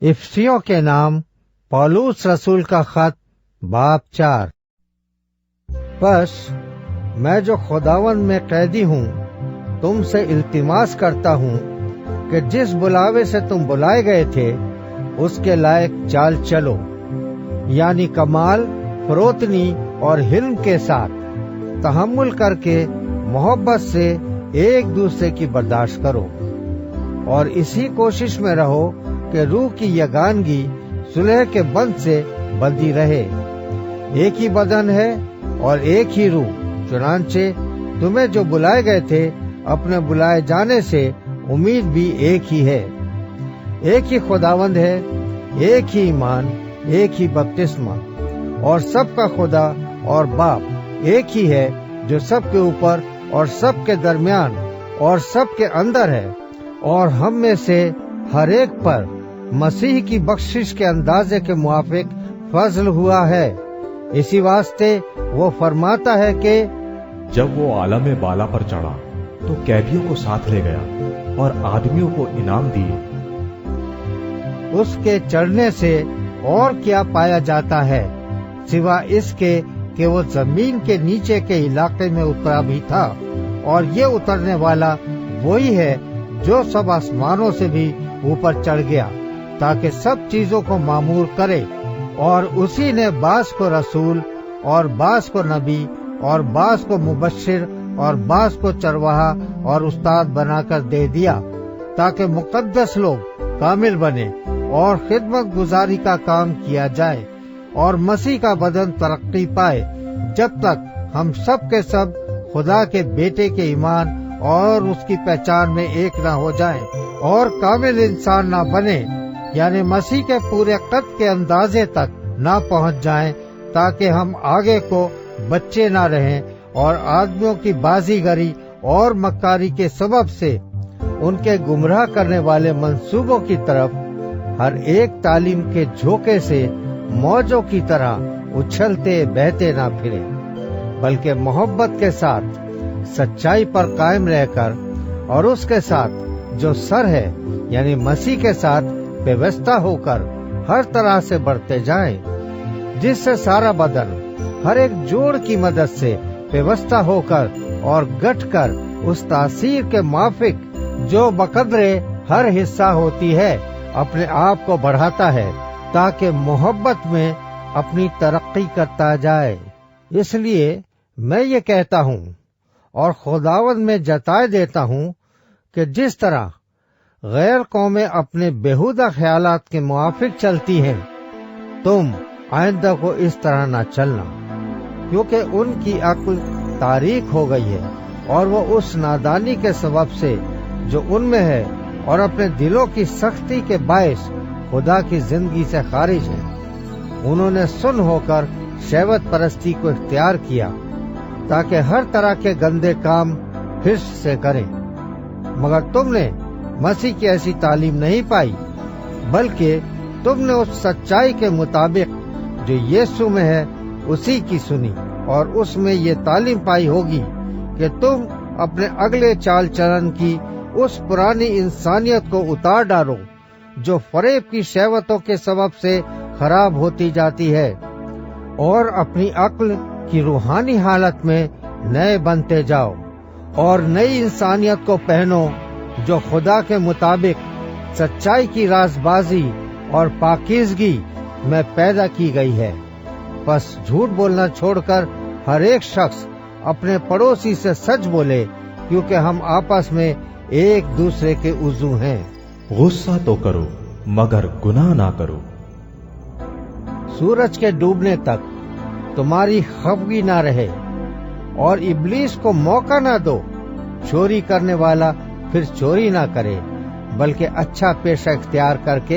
इफसियों के नाम पौलुस रसूल का खत बाब 4। बस मैं जो खुदावंद में कैदी हूँ तुमसे इल्तिमास करता हूँ कि जिस बुलावे से तुम बुलाए गए थे उसके लायक चाल चलो, यानी कमाल, फरोतनी और हिल्म के साथ, तहम्मुल करके मोहब्बत से एक दूसरे की बर्दाश्त करो, और इसी कोशिश में रहो कि रूह की यगानगी सुलह के बंध से बंधी रहे। एक ही बदन है और एक ही रूह, चुनांचे तुम्हें जो बुलाए गए थे अपने बुलाए जाने से उम्मीद भी एक ही है। एक ही खुदावंद है, एक ही ईमान, एक ही बपतिस्मा, और सबका खुदा और बाप एक ही है, जो सबके ऊपर और सबके दरमियान और सबके अंदर है, और हम में से हर एक पर मसीह की बख्शिश के अंदाजे के मुआफिक फजल हुआ है। इसी वास्ते वो फरमाता है कि जब वो आलम बाला पर चढ़ा तो कैदियों को साथ ले गया और आदमियों को इनाम दिए। उसके चढ़ने से और क्या पाया जाता है सिवा इसके कि वो जमीन के नीचे के इलाके में उतरा भी था, और ये उतरने वाला वही है जो सब आसमानों से भी ऊपर चढ़ गया ताकि सब चीजों को मामूर करे। और उसी ने बास को रसूल और बास को नबी और बास को मुबश्शिर और बास को चरवाहा और उस्ताद बनाकर दे दिया, ताकि मुकद्दस लोग कामिल बने और खिदमत गुजारी का काम किया जाए और मसीह का बदन तरक्की पाए, जब तक हम सब के सब खुदा के बेटे के ईमान और उसकी पहचान में एक न हो जाएं और कामिल इंसान न बने, यानी मसीह के पूरे कद के अंदाजे तक न पहुंच जाएं, ताकि हम आगे को बच्चे न रहें और आदमियों की बाजीगरी और मक्कारी के सबब से उनके गुमराह करने वाले मंसूबों की तरफ हर एक तालीम के झोंके से मौजों की तरह उछलते बहते ना फिरे, बल्कि मोहब्बत के साथ सच्चाई पर कायम रहकर और उसके साथ जो सर है यानी मसीह के साथ व्यवस्था होकर हर तरह से बढ़ते जाएं, जिससे सारा बदन हर एक जोड़ की मदद से व्यवस्था होकर और गठकर उस तासीर के माफिक जो बकदरे हर हिस्सा होती है अपने आप को बढ़ाता है, ताकि मोहब्बत में अपनी तरक्की करता जाए। इसलिए मैं ये कहता हूँ और खुदावंद में जताए देता हूँ कि जिस तरह गैर कौमें अपने बेहुदा ख्यालात के मुआफिक चलती हैं, तुम आइंदा को इस तरह न चलना, क्योंकि उनकी अक्ल तारीक हो गई है और वो उस नादानी के सबब से जो उनमें है और अपने दिलों की सख्ती के बायस खुदा की जिंदगी से खारिज है। उन्होंने सुन होकर शहवत परस्ती को इख्तियार किया ताकि हर तरह के गंदे काम हिर्स से करें, मगर तुमने मसीह की ऐसी तालीम नहीं पाई, बल्कि तुमने उस सच्चाई के मुताबिक जो यीशु में है उसी की सुनी, और उसमें ये तालीम पाई होगी कि तुम अपने अगले चाल चलन की उस पुरानी इंसानियत को उतार डालो जो फरेब की शहवतों के सबब से खराब होती जाती है, और अपनी अक्ल की रूहानी हालत में नए बनते जाओ और नई इंसानियत को पहनो जो खुदा के मुताबिक सच्चाई की राजबाजी और पाकीज़गी में पैदा की गई है। बस झूठ बोलना छोड़कर हर एक शख्स अपने पड़ोसी से सच बोले, क्योंकि हम आपस में एक दूसरे के उज़ू हैं। गुस्सा तो करो मगर गुनाह ना करो। सूरज के डूबने तक तुम्हारी खफगी ना रहे और इब्लीस को मौका ना दो। चोरी करने वाला फिर चोरी ना करे, बल्कि अच्छा पेशा इख्तियार करके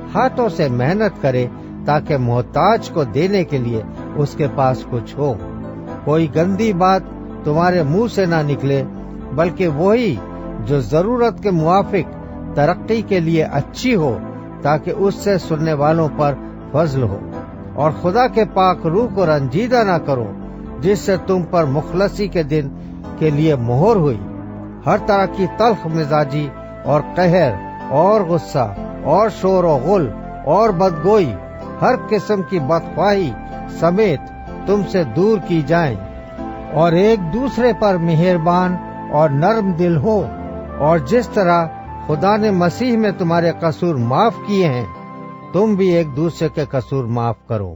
हाथों से मेहनत करे, ताकि मोहताज को देने के लिए उसके पास कुछ हो। कोई गंदी बात तुम्हारे मुंह से ना निकले, बल्कि वही जो जरूरत के मुआफिक तरक्की के लिए अच्छी हो, ताकि उससे सुनने वालों पर फजल हो। और खुदा के पाक रूह को रंजीदा ना करो, जिससे तुम पर मुखलसी के दिन के लिए मोहर हुई। हर तरह की तल्ख मिजाजी और कहर और गुस्सा और शोर और गुल اور بدگوئی ہر قسم کی بدخواہی سمیت تم سے دور کی جائیں، اور ایک دوسرے پر مہربان اور نرم دل ہو، اور جس طرح خدا نے مسیح میں تمہارے قصور معاف کیے ہیں، تم بھی ایک دوسرے کے قصور معاف کرو۔